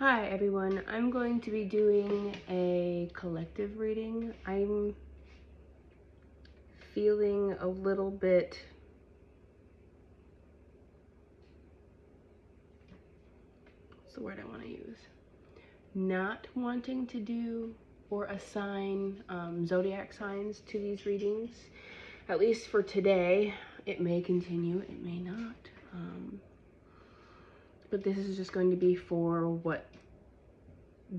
Hi everyone, I'm going to be doing a collective reading. I'm feeling a little bit what's the word I want to use? Not wanting to do or assign zodiac signs to these readings, at least for today. It may continue, it may not. But this is just going to be for what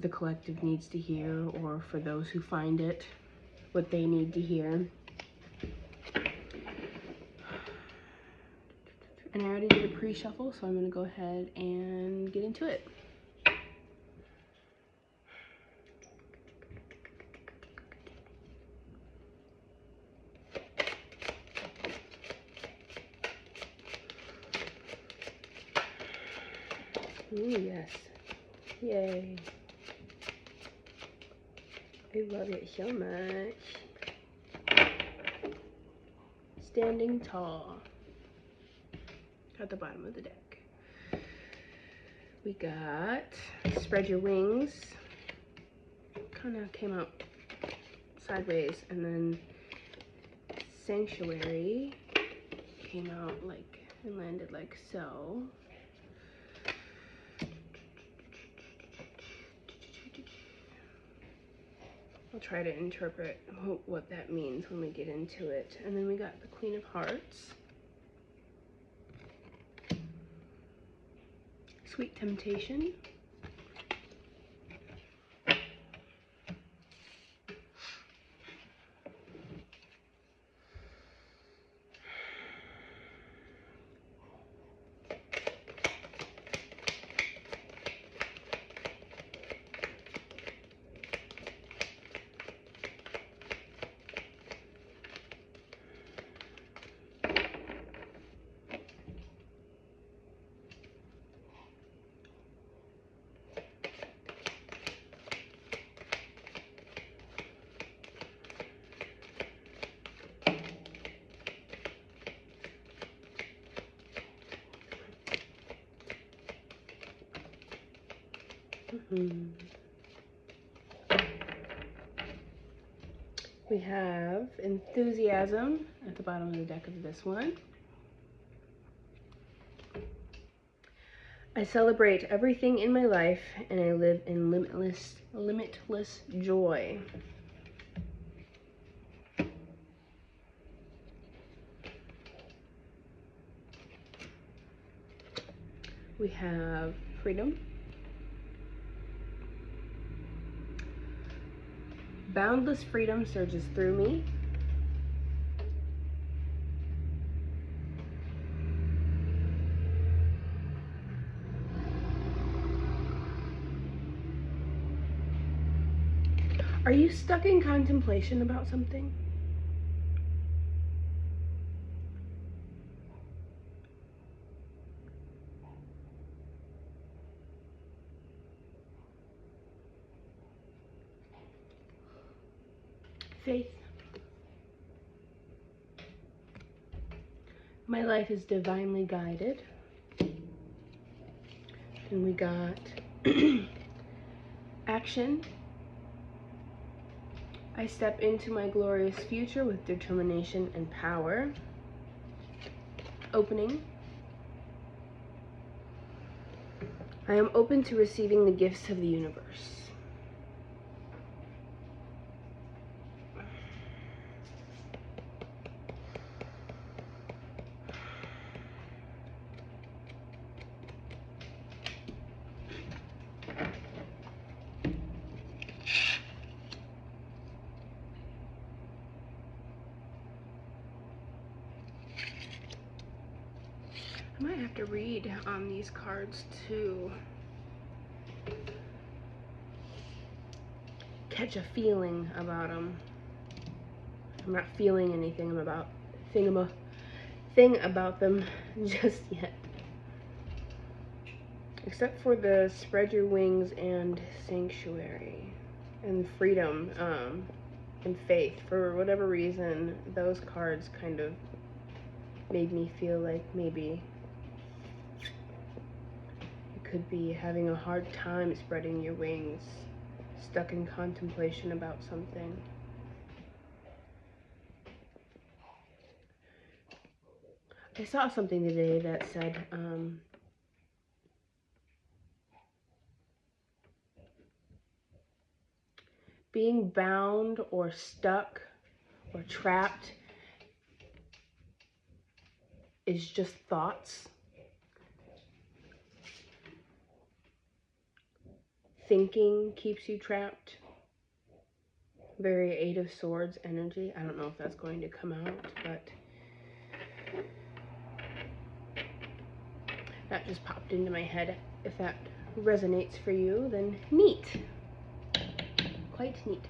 the collective needs to hear, or for those who find it, what they need to hear. And I already did a pre-shuffle, so I'm going to go ahead and get into it. Ooh, yes. Yay. I love it so much. Standing tall. At the bottom of the deck. We got Spread Your Wings. Kind of came out sideways, and then Sanctuary came out like and landed like so. I'll try to interpret what that means when we get into it. And then we got the Queen of Hearts. Sweet Temptation. We have Enthusiasm at the bottom of the deck of this one. I celebrate everything in my life, and I live in limitless joy. We have Freedom. Boundless freedom surges through me. Are you stuck in contemplation about something? Faith. My life is divinely guided. And we got Action. I step into my glorious future with determination and power. Opening. I am open to receiving the gifts of the universe. I might have to read on these cards to catch a feeling about them. I'm not feeling anything about thing about them just yet. Except for the Spread Your Wings and Sanctuary and Freedom and Faith. For whatever reason, those cards kind of made me feel like maybe it could be having a hard time spreading your wings, stuck in contemplation about something. I saw something today that said, being bound or stuck or trapped is just thoughts. Thinking keeps you trapped. Very Eight of Swords energy. I don't know if that's going to come out, but that just popped into my head. If that resonates for you, then neat. Quite neat.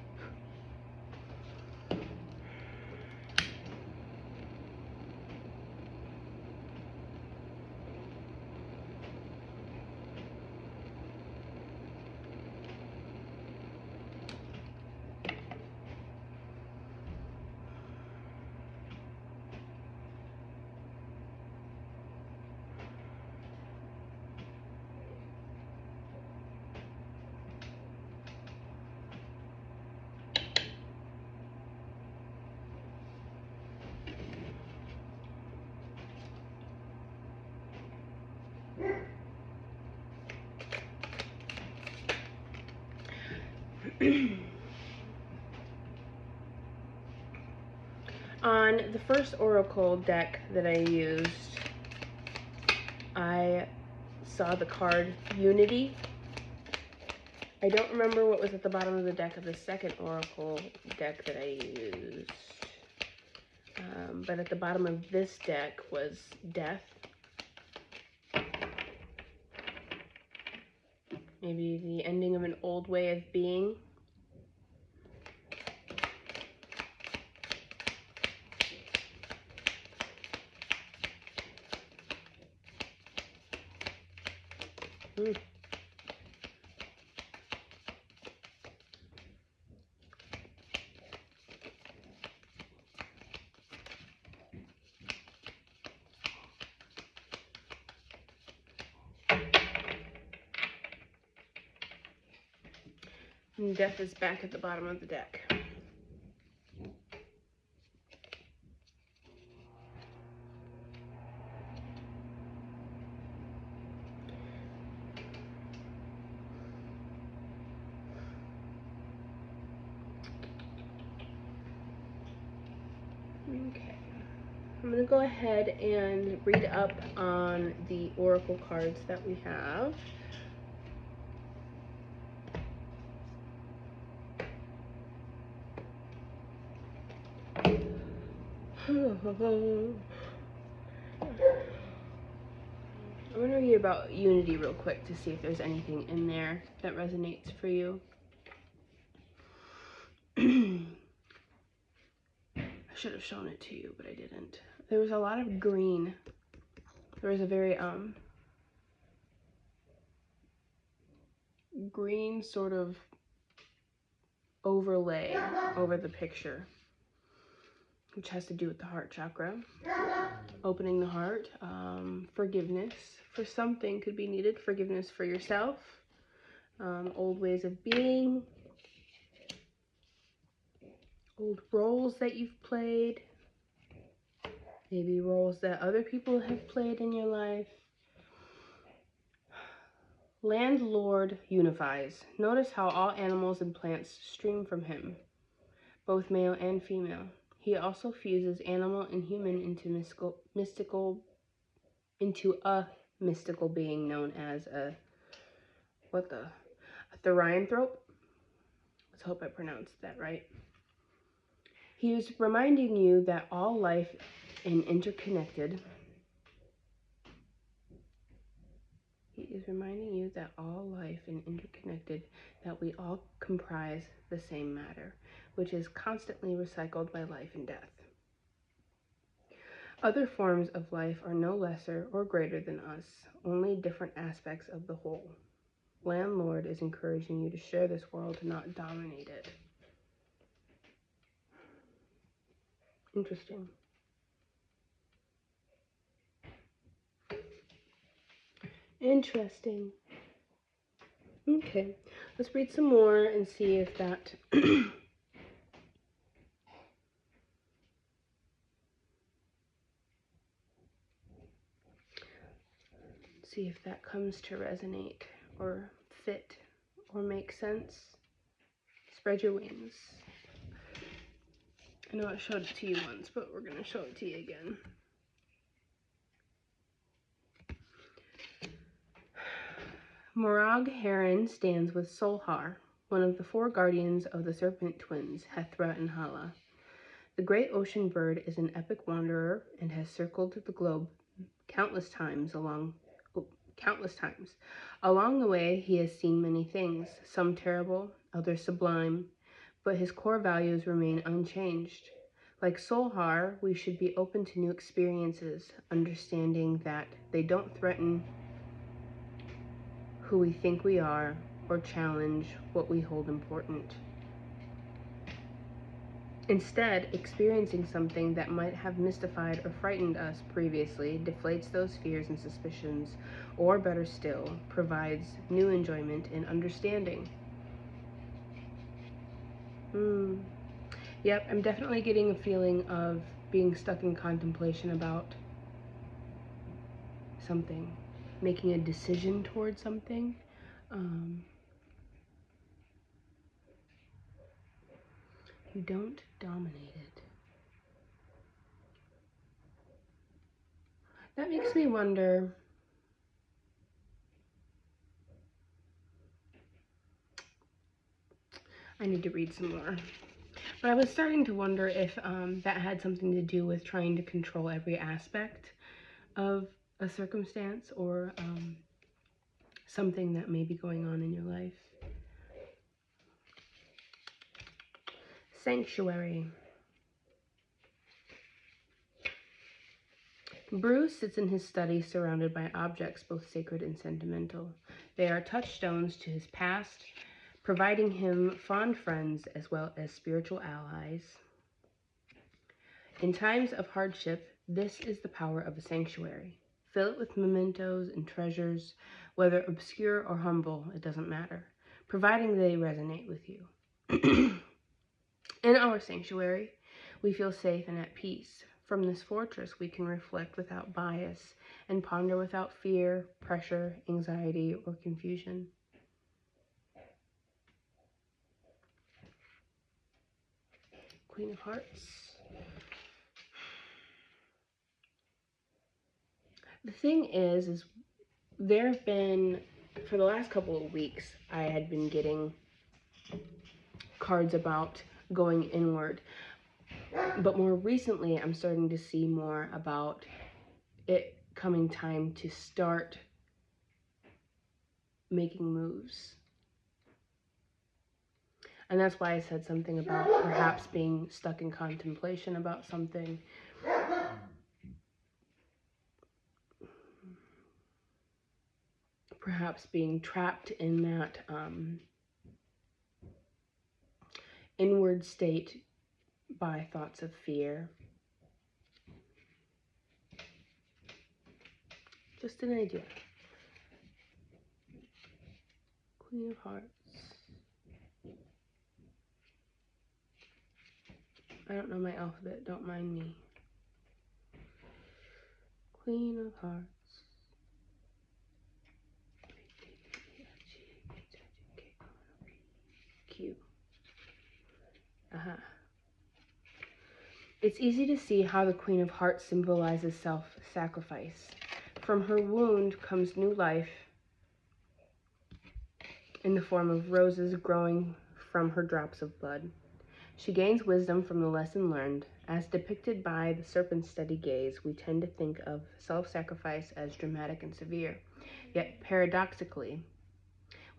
On the first oracle deck that I used, I saw the card Unity. I don't remember what was at the bottom of the deck of the second oracle deck that I used. But at the bottom of this deck was Death. Maybe the ending of an old way of being. And Death is back at the bottom of the deck. Okay, I'm going to go ahead and read up on the oracle cards that we have. I'm going to read about Unity real quick to see if there's anything in there that resonates for you. I should have shown it to you, but I didn't. There was a lot of green. There was a very green sort of overlay over the picture, which has to do with the heart chakra. Opening the heart, forgiveness for something could be needed. Forgiveness for yourself, old ways of being, old roles that you've played, maybe roles that other people have played in your life. Landlord unifies. Notice how all animals and plants stream from him, both male and female. He also fuses animal and human into a mystical being known as a therianthrope. Let's hope I pronounced that right. He is reminding you that all life is interconnected. That we all comprise the same matter, which is constantly recycled by life and death. Other forms of life are no lesser or greater than us, only different aspects of the whole. Landlord is encouraging you to share this world, not dominate it. Interesting. Interesting. Okay, let's read some more and see if that see if that comes to resonate or fit or make sense. Spread your wings. I know I showed it to you once, but we're going to show it to you again. Morag Heron stands with Solhar, one of the four guardians of the serpent twins, Hethra and Hala. The great ocean bird is an epic wanderer and has circled the globe countless times. Along the way, he has seen many things, some terrible, others sublime, but his core values remain unchanged. Like Solhar, we should be open to new experiences, understanding that they don't threaten who we think we are or challenge what we hold important. Instead, experiencing something that might have mystified or frightened us previously deflates those fears and suspicions, or better still, provides new enjoyment and understanding. Yep, I'm definitely getting a feeling of being stuck in contemplation about something, making a decision towards something. You don't dominate it. That makes me wonder, I need to read some more. But I was starting to wonder if that had something to do with trying to control every aspect of a circumstance or something that may be going on in your life. Sanctuary. Bruce sits in his study surrounded by objects both sacred and sentimental. They are touchstones to his past, providing him fond friends as well as spiritual allies. In times of hardship, this is the power of a sanctuary. Fill it with mementos and treasures, whether obscure or humble, it doesn't matter, providing they resonate with you. In our sanctuary, we feel safe and at peace. From this fortress, we can reflect without bias and ponder without fear, pressure, anxiety, or confusion. Queen of Hearts. The thing is there have been, for the last couple of weeks, I had been getting cards about going inward. But more recently, I'm starting to see more about it coming time to start making moves. And that's why I said something about perhaps being stuck in contemplation about something. Perhaps being trapped in that inward state by thoughts of fear. Just an idea. Queen of Hearts. I don't know my alphabet, don't mind me. Queen of Hearts. Q. It's easy to see how the Queen of Hearts symbolizes self-sacrifice. From her wound comes new life in the form of roses growing from her drops of blood. She gains wisdom from the lesson learned. As depicted by the serpent's steady gaze, we tend to think of self-sacrifice as dramatic and severe. Yet, paradoxically,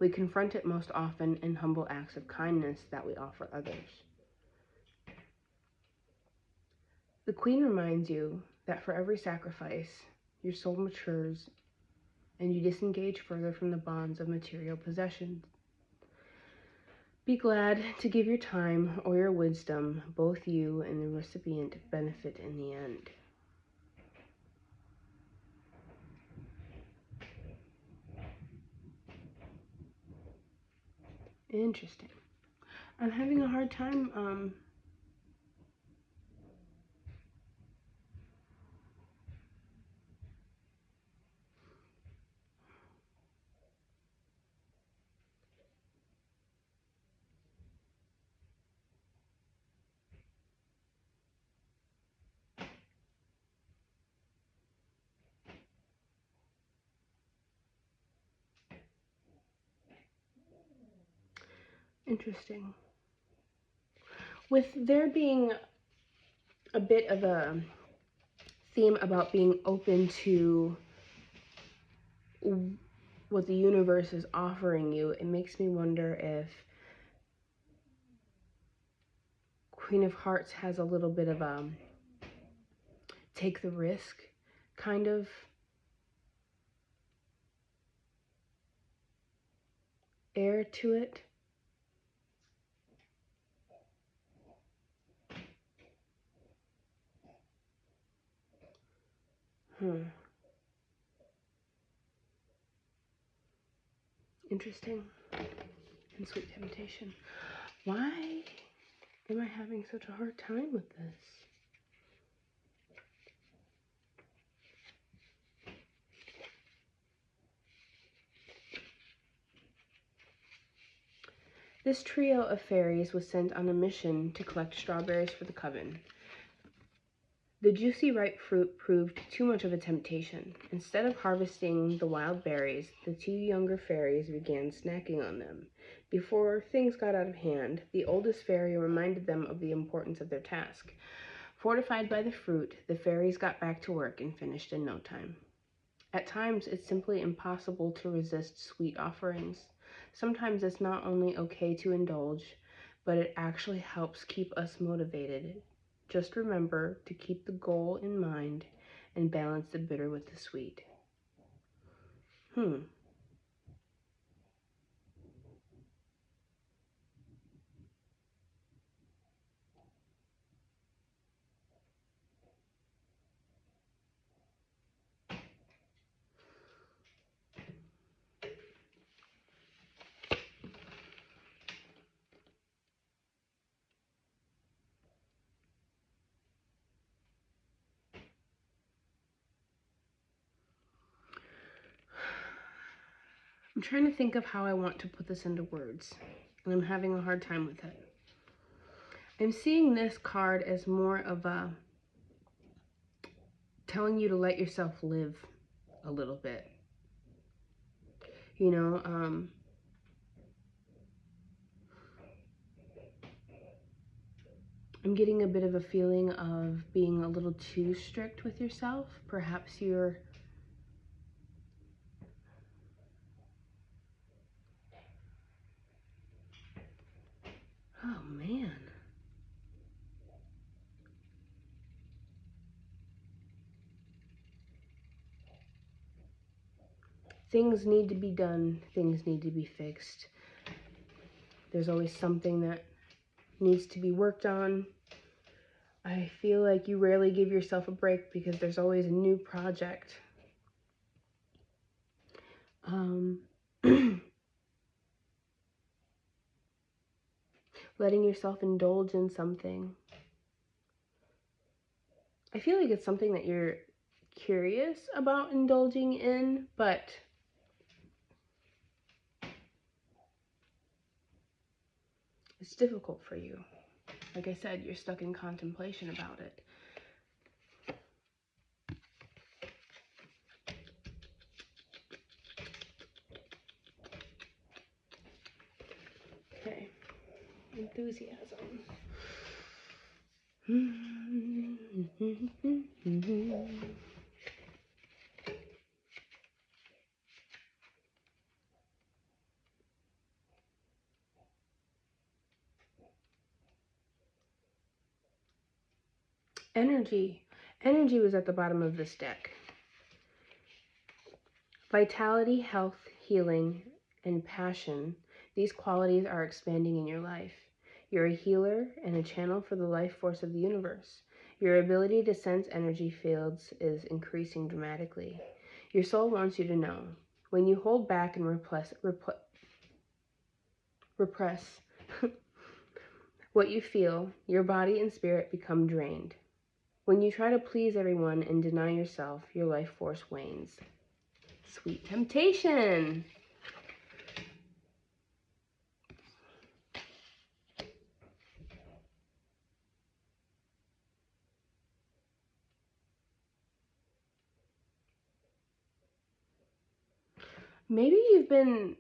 we confront it most often in humble acts of kindness that we offer others. The Queen reminds you that for every sacrifice, your soul matures and you disengage further from the bonds of material possessions. Be glad to give your time or your wisdom. Both you and the recipient benefit in the end. . Interesting. I'm having a hard time, interesting. With there being a bit of a theme about being open to what the universe is offering you, it makes me wonder if Queen of Hearts has a little bit of a take the risk kind of air to it. Interesting. And sweet temptation. Why am I having such a hard time with this? This trio of fairies was sent on a mission to collect strawberries for the coven. The juicy ripe fruit proved too much of a temptation. Instead of harvesting the wild berries, the two younger fairies began snacking on them. Before things got out of hand, the oldest fairy reminded them of the importance of their task. Fortified by the fruit, the fairies got back to work and finished in no time. At times, it's simply impossible to resist sweet offerings. Sometimes it's not only okay to indulge, but it actually helps keep us motivated. Just remember to keep the goal in mind and balance the bitter with the sweet. I'm trying to think of how I want to put this into words, and I'm having a hard time with it. I'm seeing this card as more of a telling you to let yourself live a little bit. You know, I'm getting a bit of a feeling of being a little too strict with yourself. Perhaps you're oh man. Things need to be done, things need to be fixed. There's always something that needs to be worked on. I feel like you rarely give yourself a break because there's always a new project. Letting yourself indulge in something. I feel like it's something that you're curious about indulging in, but it's difficult for you. Like I said, you're stuck in contemplation about it. Okay, enthusiasm. Energy. Energy was at the bottom of this deck. Vitality, health, healing, and passion. These qualities are expanding in your life. You're a healer and a channel for the life force of the universe. Your ability to sense energy fields is increasing dramatically. Your soul wants you to know. When you hold back and repress what you feel, your body and spirit become drained. When you try to please everyone and deny yourself, your life force wanes. Sweet temptation. Maybe you've been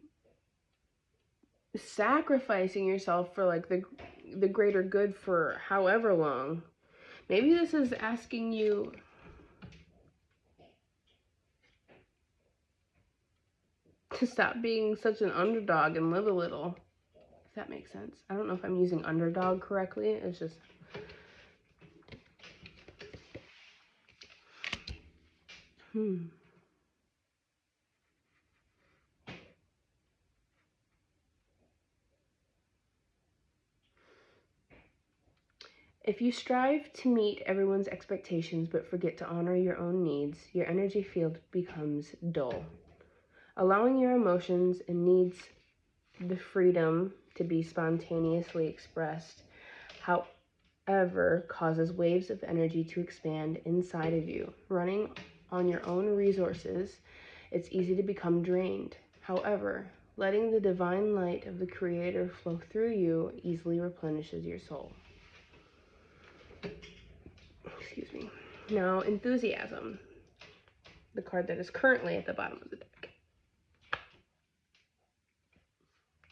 sacrificing yourself for like the greater good for however long. Maybe this is asking you to stop being such an underdog and live a little. If that makes sense. I don't know if I'm using underdog correctly. It's just If you strive to meet everyone's expectations but forget to honor your own needs, your energy field becomes dull. Allowing your emotions and needs the freedom to be spontaneously expressed, however, causes waves of energy to expand inside of you. Running on your own resources, it's easy to become drained. However, letting the divine light of the Creator flow through you easily replenishes your soul. Excuse me. Now, enthusiasm, the card that is currently at the bottom of the deck.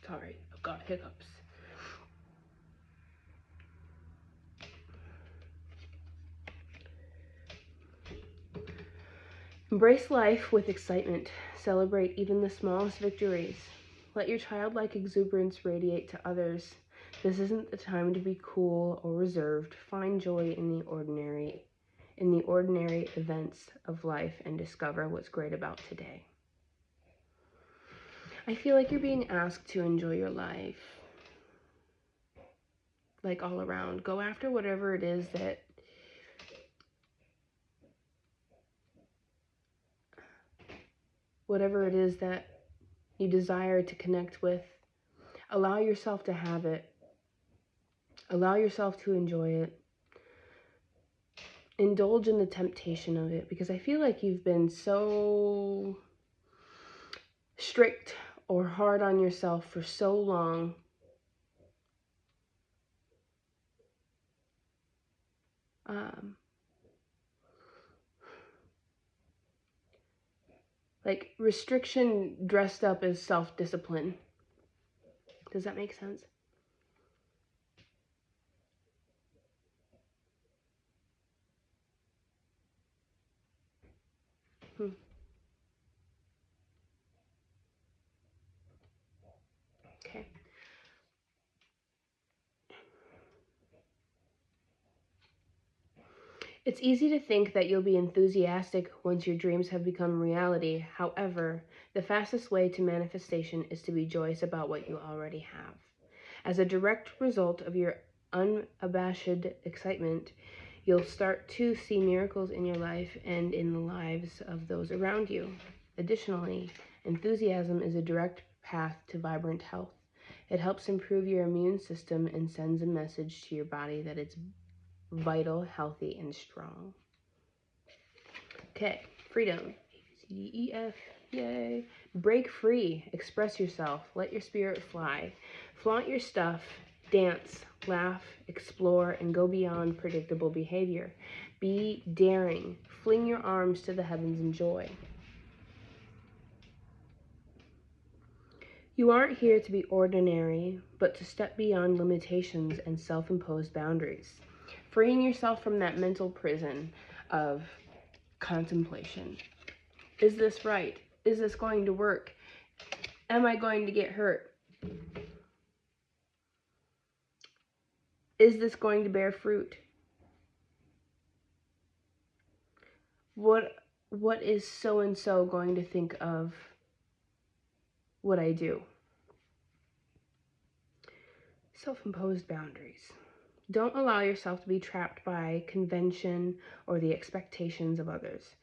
Sorry, I've got hiccups. Embrace life with excitement. Celebrate even the smallest victories. Let your childlike exuberance radiate to others. This isn't the time to be cool or reserved. Find joy in the ordinary events of life and discover what's great about today. I feel like you're being asked to enjoy your life. Like all around. Go after whatever it is that you desire to connect with. Allow yourself to have it. Allow yourself to enjoy it. Indulge in the temptation of it, because I feel like you've been so strict or hard on yourself for so long. Like restriction dressed up as self-discipline. Does that make sense? Okay. It's easy to think that you'll be enthusiastic once your dreams have become reality. However, the fastest way to manifestation is to be joyous about what you already have. As a direct result of your unabashed excitement, you'll start to see miracles in your life and in the lives of those around you. Additionally, enthusiasm is a direct path to vibrant health. It helps improve your immune system and sends a message to your body that it's vital, healthy, and strong. Okay, freedom. A-B-C-D-E-F, yay. Break free, express yourself, let your spirit fly. Flaunt your stuff, dance, laugh, explore, and go beyond predictable behavior. Be daring, fling your arms to the heavens in joy. You aren't here to be ordinary, but to step beyond limitations and self-imposed boundaries. Freeing yourself from that mental prison of contemplation. Is this right? Is this going to work? Am I going to get hurt? Is this going to bear fruit? What is so-and-so going to think of what I do? Self-imposed boundaries. Don't allow yourself to be trapped by convention or the expectations of others.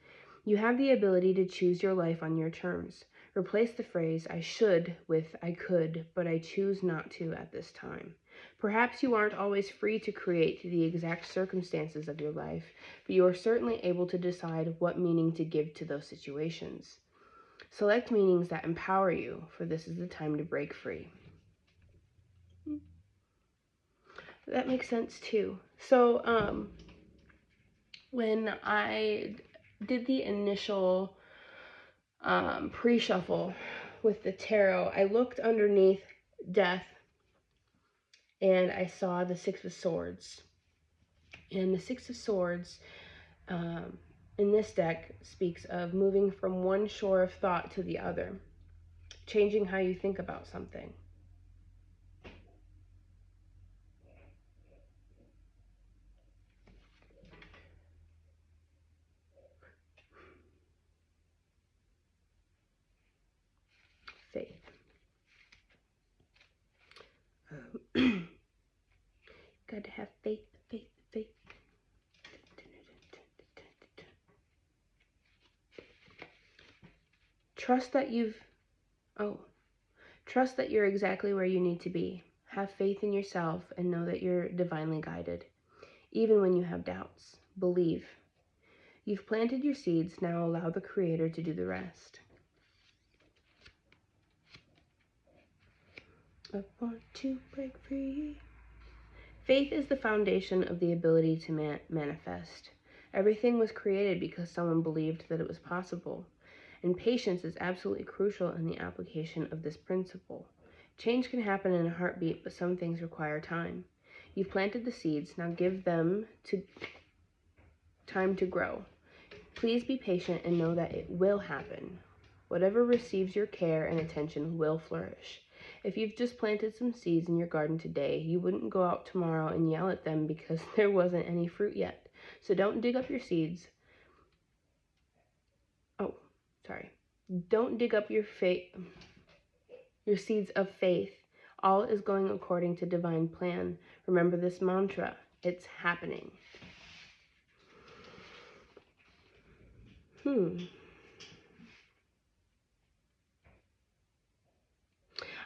You have the ability to choose your life on your terms. Replace the phrase "I should" with "I could, but I choose not to at this time." Perhaps you aren't always free to create the exact circumstances of your life, but you are certainly able to decide what meaning to give to those situations. Select meanings that empower you, for this is the time to break free. That makes sense too. So, when I did the initial pre-shuffle with the tarot, I looked underneath death and I saw the Six of Swords. And the Six of Swords in this deck speaks of moving from one shore of thought to the other, changing how you think about something. Faith. Got to have faith, faith, faith. Trust that you're exactly where you need to be. Have faith in yourself and know that you're divinely guided. Even when you have doubts, believe. You've planted your seeds, now allow the Creator to do the rest. I want to break free. Faith is the foundation of the ability to manifest. Everything was created because someone believed that it was possible. And patience is absolutely crucial in the application of this principle. Change can happen in a heartbeat, but some things require time. You've planted the seeds, now give them time to grow. Please be patient and know that it will happen. Whatever receives your care and attention will flourish. If you've just planted some seeds in your garden today, you wouldn't go out tomorrow and yell at them because there wasn't any fruit yet. So don't dig up your seeds. Don't dig up your seeds of faith. All is going according to divine plan. Remember this mantra. It's happening.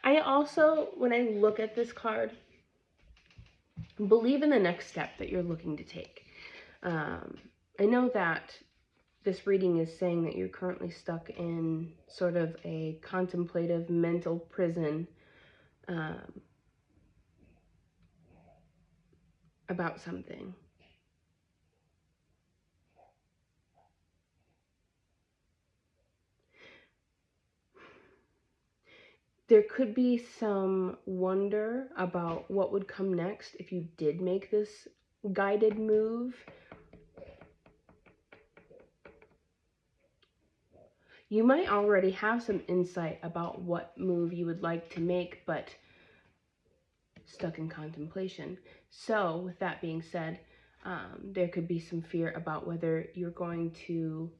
I also, when I look at this card, believe in the next step that you're looking to take. I know that this reading is saying that you're currently stuck in sort of a contemplative mental prison about something. There could be some wonder about what would come next if you did make this guided move. You might already have some insight about what move you would like to make, but stuck in contemplation. So, with that being said, there could be some fear about whether you're going to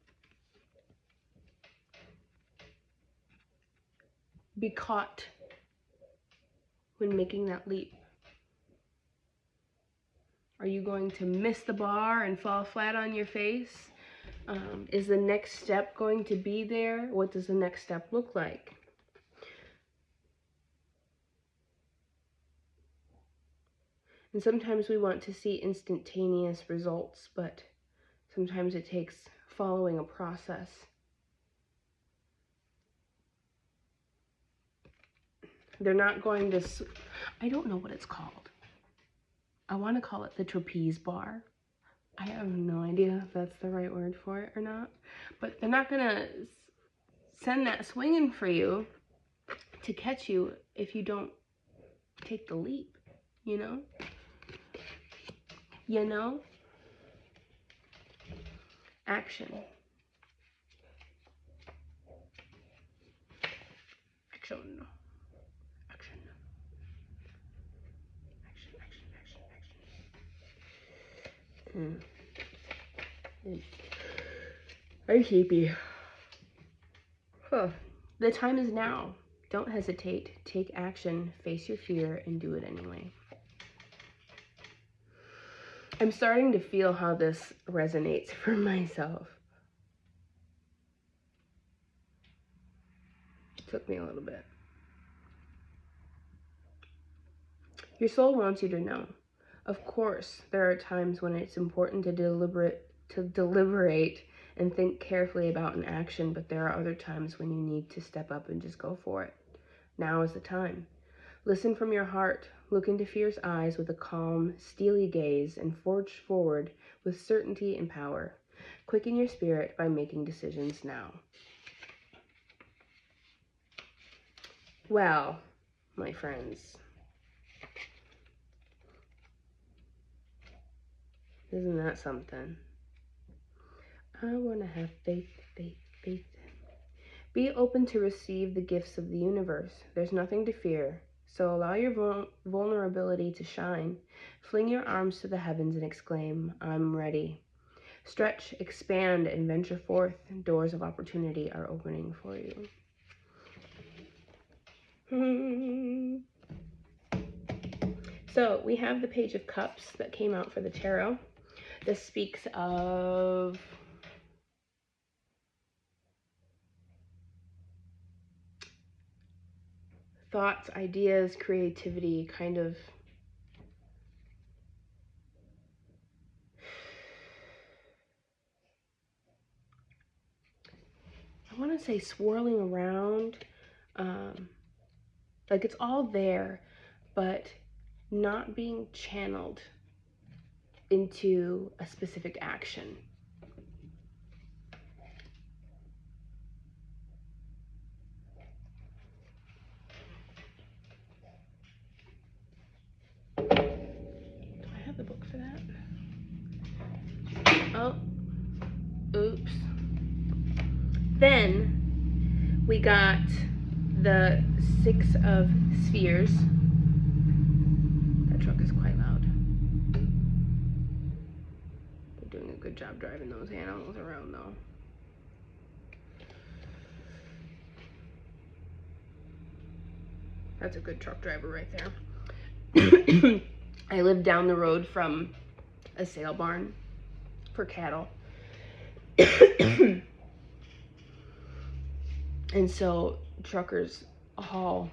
be caught when making that leap. Are you going to miss the bar and fall flat on your face? Is the next step going to be there? What does the next step look like? And sometimes we want to see instantaneous results, but sometimes it takes following a process. They're not going to, I don't know what it's called. I want to call it the trapeze bar. I have no idea if that's the right word for it or not. But they're not going to send that swinging for you to catch you if you don't take the leap, you know? You know? Action. Action. Action. Action, action, action, action. I'm sleepy. Huh. The time is now. Don't hesitate. Take action, face your fear, and do it anyway. I'm starting to feel how this resonates for myself. took me a little bit. Your soul wants you to know. Of course, there are times when it's important to deliberate and think carefully about an action, but there are other times when you need to step up and just go for it. Now is the time. Listen from your heart, look into fear's eyes with a calm, steely gaze, and forge forward with certainty and power. Quicken your spirit by making decisions now. Well, my friends, isn't that something? I want to have faith, faith, faith. Be open to receive the gifts of the universe. There's nothing to fear. So allow your vulnerability to shine. Fling your arms to the heavens and exclaim, I'm ready. Stretch, expand, and venture forth. Doors of opportunity are opening for you. So we have the Page of Cups that came out for the tarot. This speaks of thoughts, ideas, creativity, kind of I want to say swirling around, like it's all there, but not being channeled into a specific action. Do I have the book for that? Oh, oops. Then we got the Six of Spheres. That truck is quite loud. They're doing a good job driving those animals around though. That's a good truck driver right there. I live down the road from a sale barn for cattle. And so truckers haul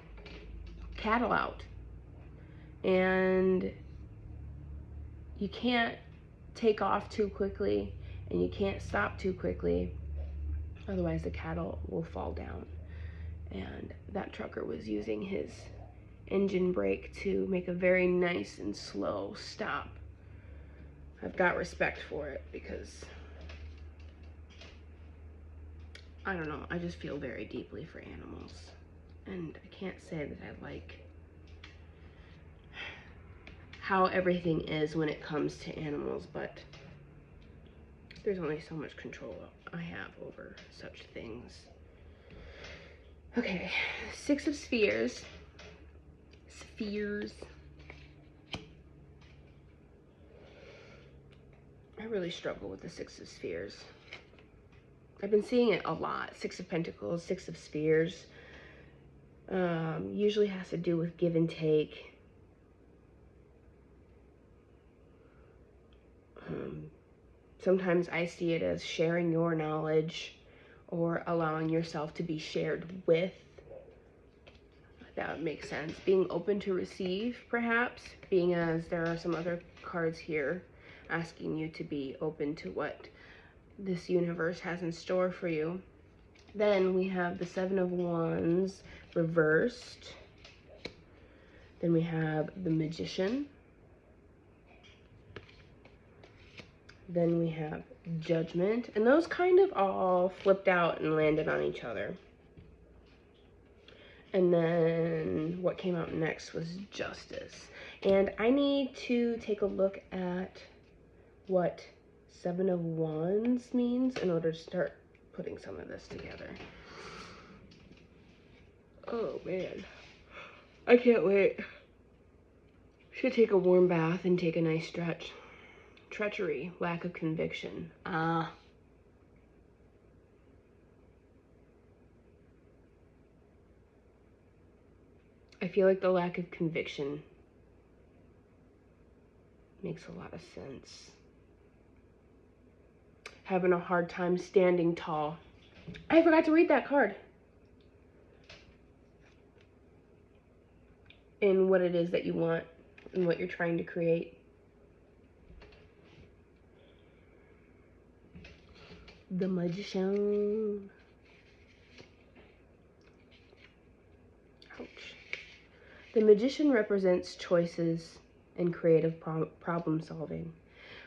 cattle out. And you can't take off too quickly and you can't stop too quickly. Otherwise the cattle will fall down. And that trucker was using his engine brake to make a very nice and slow stop. I've got respect for it because I don't know, I just feel very deeply for animals. And I can't say that I like how everything is when it comes to animals, but there's only so much control I have over such things. Okay, Six of Spheres. Spheres. I really struggle with the Six of Spheres. I've been seeing it a lot. Six of Pentacles, Six of Spheres. Usually has to do with give and take. Sometimes I see it as sharing your knowledge or allowing yourself to be shared with. That would make sense. Being open to receive, perhaps, being as there are some other cards here asking you to be open to what this universe has in store for you. Then we have the Seven of Wands reversed. Then we have the Magician. Then we have Judgment. And those kind of all flipped out and landed on each other. And then what came out next was Justice. And I need to take a look at what Seven of Wands means in order to start putting some of this together. Oh man, I can't wait. Should take a warm bath and take a nice stretch. Treachery, lack of conviction. I feel like the lack of conviction makes a lot of sense. Having a hard time standing tall. I forgot to read that card. in what it is that you want and what you're trying to create. The Magician. Ouch. The Magician represents choices and creative problem solving.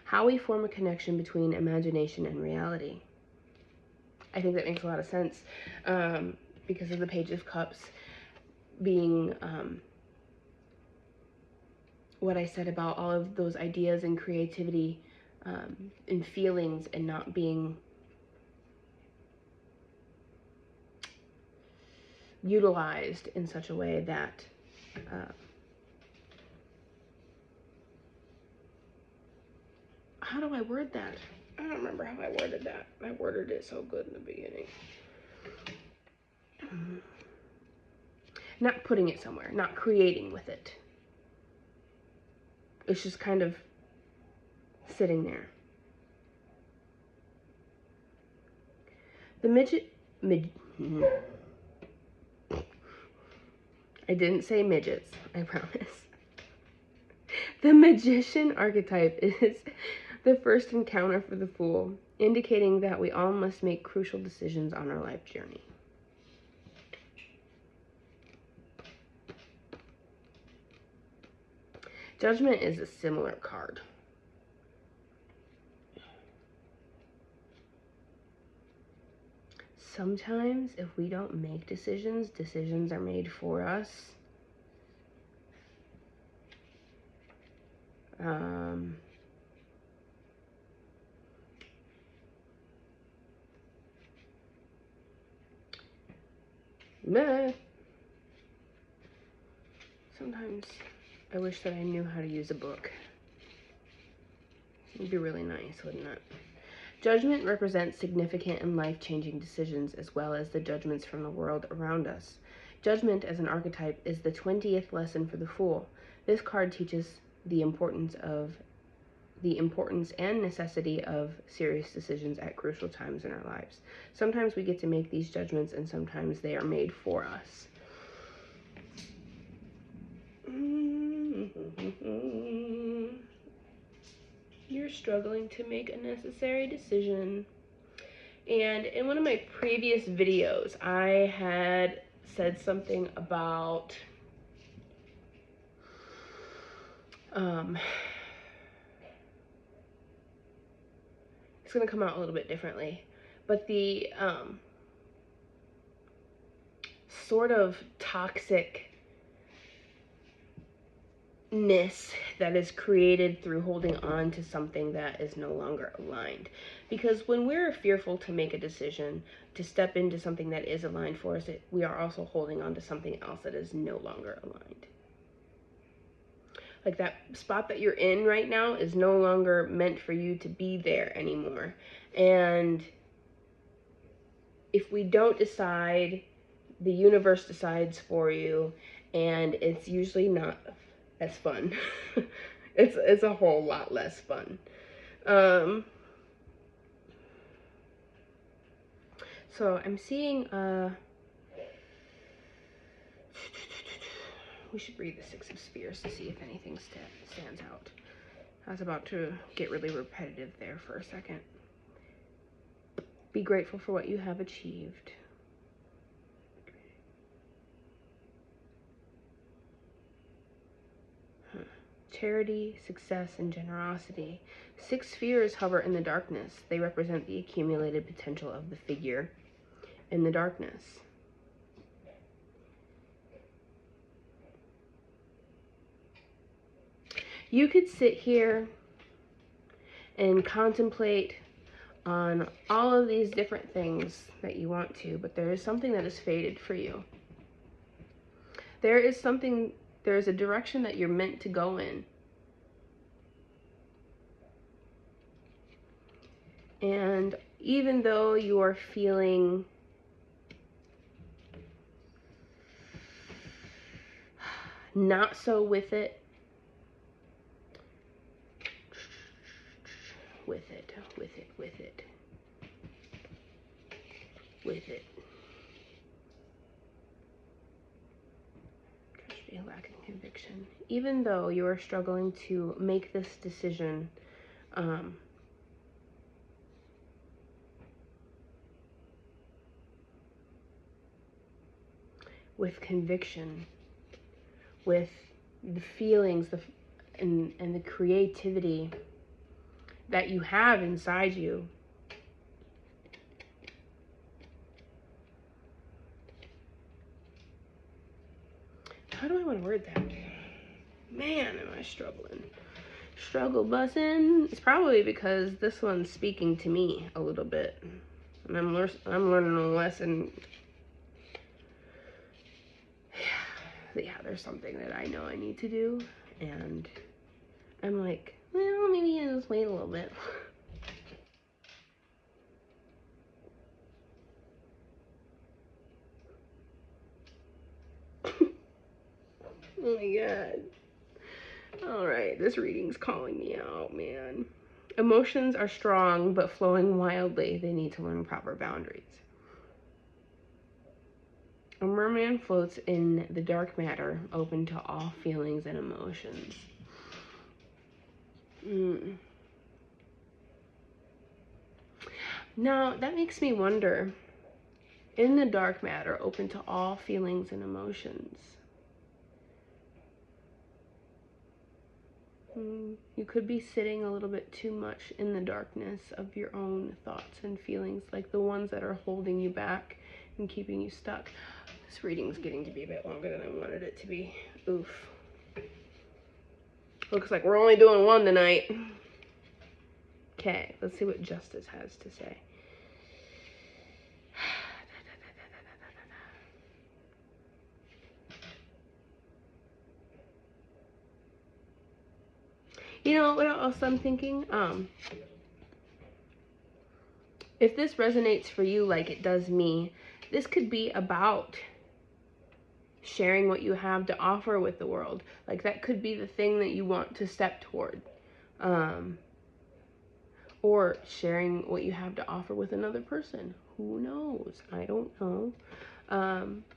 How we form a connection between imagination and reality. I think that makes a lot of sense because of the Page of Cups being what I said about all of those ideas and creativity and feelings and not being utilized in such a way that how do I word that? I don't remember how I worded that. I worded it so good in the beginning. Not putting it somewhere, not creating with it. It's just kind of sitting there. The I didn't say midgets, I promise. The Magician archetype is the first encounter for the Fool, indicating that we all must make crucial decisions on our life journey. Judgment is a similar card. Sometimes if we don't make decisions, decisions are made for us. Sometimes I wish that I knew how to use a book. It'd be really nice, wouldn't it? Judgment represents significant and life-changing decisions as well as the judgments from the world around us. Judgment as an archetype is the 20th lesson for the Fool. This card teaches the importance and necessity of serious decisions at crucial times in our lives. Sometimes we get to make these judgments and sometimes they are made for us. You're struggling to make a necessary decision. And in one of my previous videos, I had said something about it's going to come out a little bit differently, but the sort of toxicness that is created through holding on to something that is no longer aligned. Because when we're fearful to make a decision, to step into something that is aligned for us, we are also holding on to something else that is no longer aligned. Like that spot that you're in right now is no longer meant for you to be there anymore. And if we don't decide, the universe decides for you, and it's usually not as fun. It's a whole lot less fun. So I'm seeing we should read the Six of Spears to see if anything stands out. I was about to get really repetitive there for a second. Be grateful for what you have achieved. Charity, success, and generosity. 6 spheres hover in the darkness. They represent the accumulated potential of the figure in the darkness. You could sit here and contemplate on all of these different things that you want to, but there is something that is fated for you. There is a direction that you're meant to go in. And even though you are feeling not so with it, with it. a lack of conviction. Even though you are struggling to make this decision, with conviction, with the feelings and the creativity that you have inside you. How do I want to word that? Man, am I struggling. Struggle bussin'. It's probably because this one's speaking to me a little bit. And I'm learning a lesson. Yeah, there's something that I know I need to do. And I'm like, well, maybe I'll just wait a little bit. Oh my god. Alright, this reading's calling me out, man. Emotions are strong, but flowing wildly. They need to learn proper boundaries. A merman floats in the dark matter, open to all feelings and emotions. Now, that makes me wonder, in the dark matter, open to all feelings and emotions. You could be sitting a little bit too much in the darkness of your own thoughts and feelings, like the ones that are holding you back and keeping you stuck. This reading's getting to be a bit longer than I wanted it to be. Oof. Looks like we're only doing one tonight. Okay, let's see what Justice has to say. You know what else I'm thinking? If this resonates for you like it does me, this could be about sharing what you have to offer with the world. Like that could be the thing that you want to step toward. Or sharing what you have to offer with another person. Who knows? I don't know.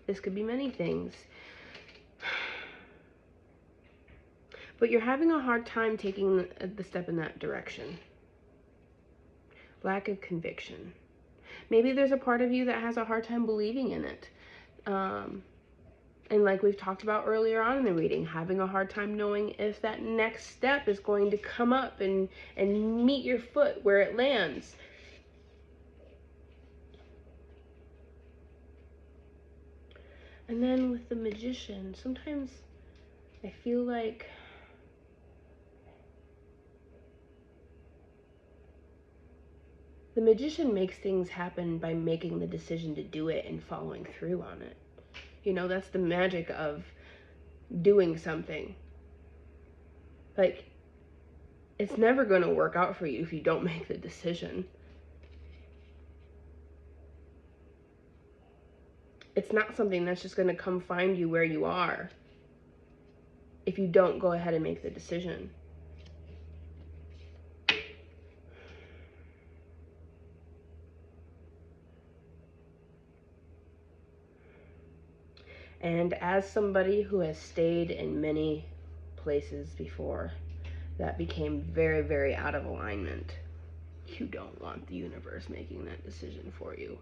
This could be many things. But you're having a hard time taking the step in that direction. Lack of conviction. Maybe there's a part of you that has a hard time believing in it. And like we've talked about earlier on in the reading, having a hard time knowing if that next step is going to come up and meet your foot where it lands. And then with the Magician, sometimes I feel like the Magician makes things happen by making the decision to do it and following through on it. You know, that's the magic of doing something. Like, it's never going to work out for you if you don't make the decision. It's not something that's just going to come find you where you are if you don't go ahead and make the decision. And as somebody who has stayed in many places before that became very, very out of alignment, you don't want the universe making that decision for you.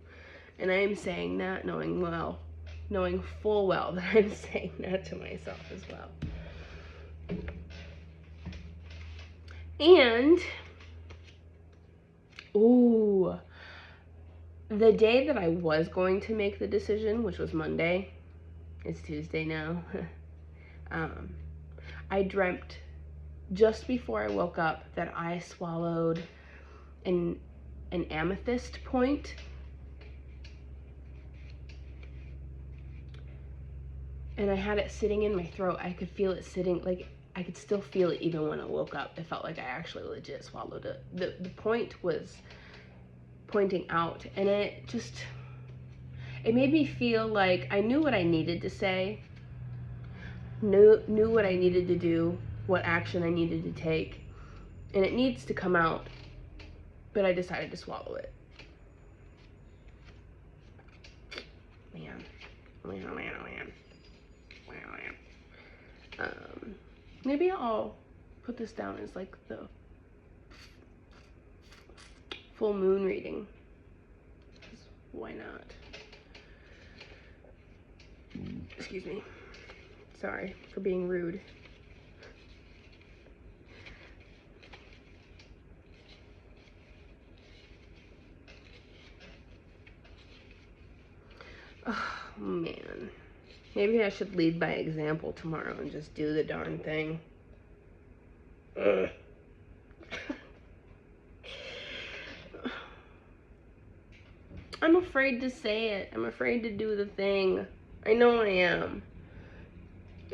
And I am saying that knowing full well that I'm saying that to myself as well. And, the day that I was going to make the decision, which was Monday, it's Tuesday now, I dreamt just before I woke up that I swallowed an amethyst point. And I had it sitting in my throat. I could feel it sitting, like, I could still feel it even when I woke up. It felt like I actually legit swallowed it. The point was pointing out, and it made me feel like I knew what I needed to say, knew what I needed to do, what action I needed to take, and it needs to come out, but I decided to swallow it. Man. Maybe I'll put this down as like the full moon reading. Why not? Excuse me. Sorry for being rude. Oh, man. Maybe I should lead by example tomorrow and just do the darn thing. Ugh. I'm afraid to say it. I'm afraid to do the thing. I know I am.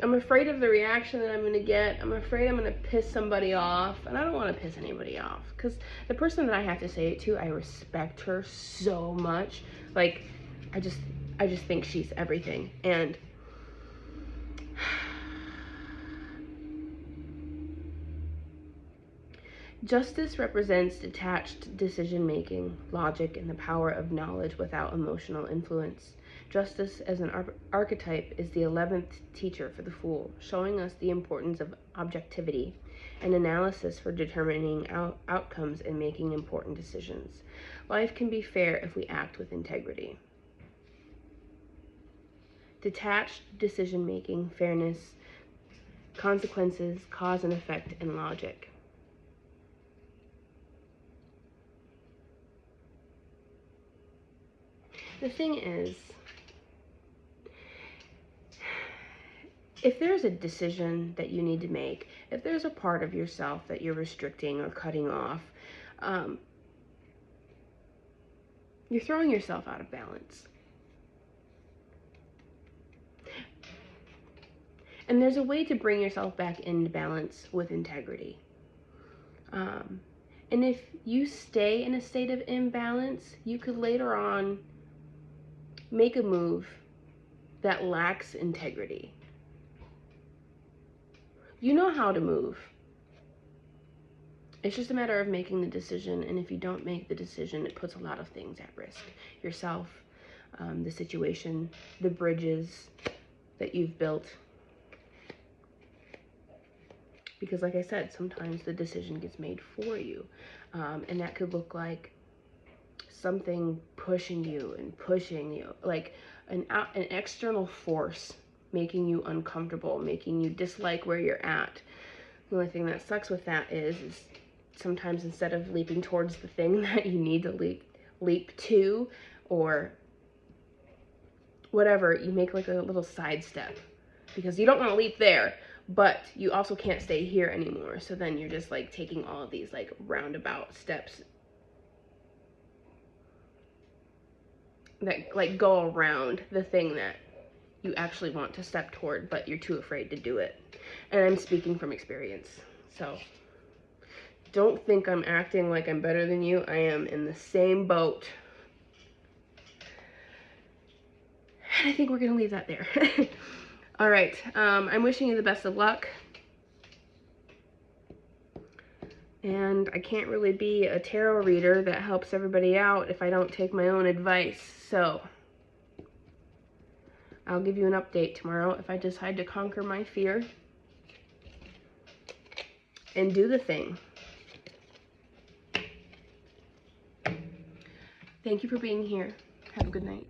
I'm afraid of the reaction that I'm going to get. I'm afraid I'm going to piss somebody off. And I don't want to piss anybody off. Because the person that I have to say it to, I respect her so much. Like, I just think she's everything. And justice represents detached decision-making, logic, and the power of knowledge without emotional influence. Justice as an archetype is the 11th teacher for the Fool, showing us the importance of objectivity and analysis for determining outcomes and making important decisions. Life can be fair if we act with integrity. Detached decision-making, fairness, consequences, cause and effect, and logic. The thing is, if there's a decision that you need to make, if there's a part of yourself that you're restricting or cutting off, you're throwing yourself out of balance. And there's a way to bring yourself back into balance with integrity. And if you stay in a state of imbalance, you could later on make a move that lacks integrity. You know how to move. It's just a matter of making the decision, and if you don't make the decision, it puts a lot of things at risk. Yourself, the situation, the bridges that you've built. Because like I said, sometimes the decision gets made for you. And that could look like something pushing you and pushing you, like an external force making you uncomfortable, making you dislike where you're at. The only thing that sucks with that is sometimes instead of leaping towards the thing that you need to leap to, or whatever, you make like a little sidestep because you don't want to leap there, but you also can't stay here anymore. So then you're just like taking all of these like roundabout steps that like go around the thing that you actually want to step toward, but you're too afraid to do it. And I'm speaking from experience. So don't think I'm acting like I'm better than you. I am in the same boat. And I think we're gonna leave that there. All right, I'm wishing you the best of luck. And I can't really be a tarot reader that helps everybody out if I don't take my own advice. So I'll give you an update tomorrow if I decide to conquer my fear and do the thing. Thank you for being here. Have a good night.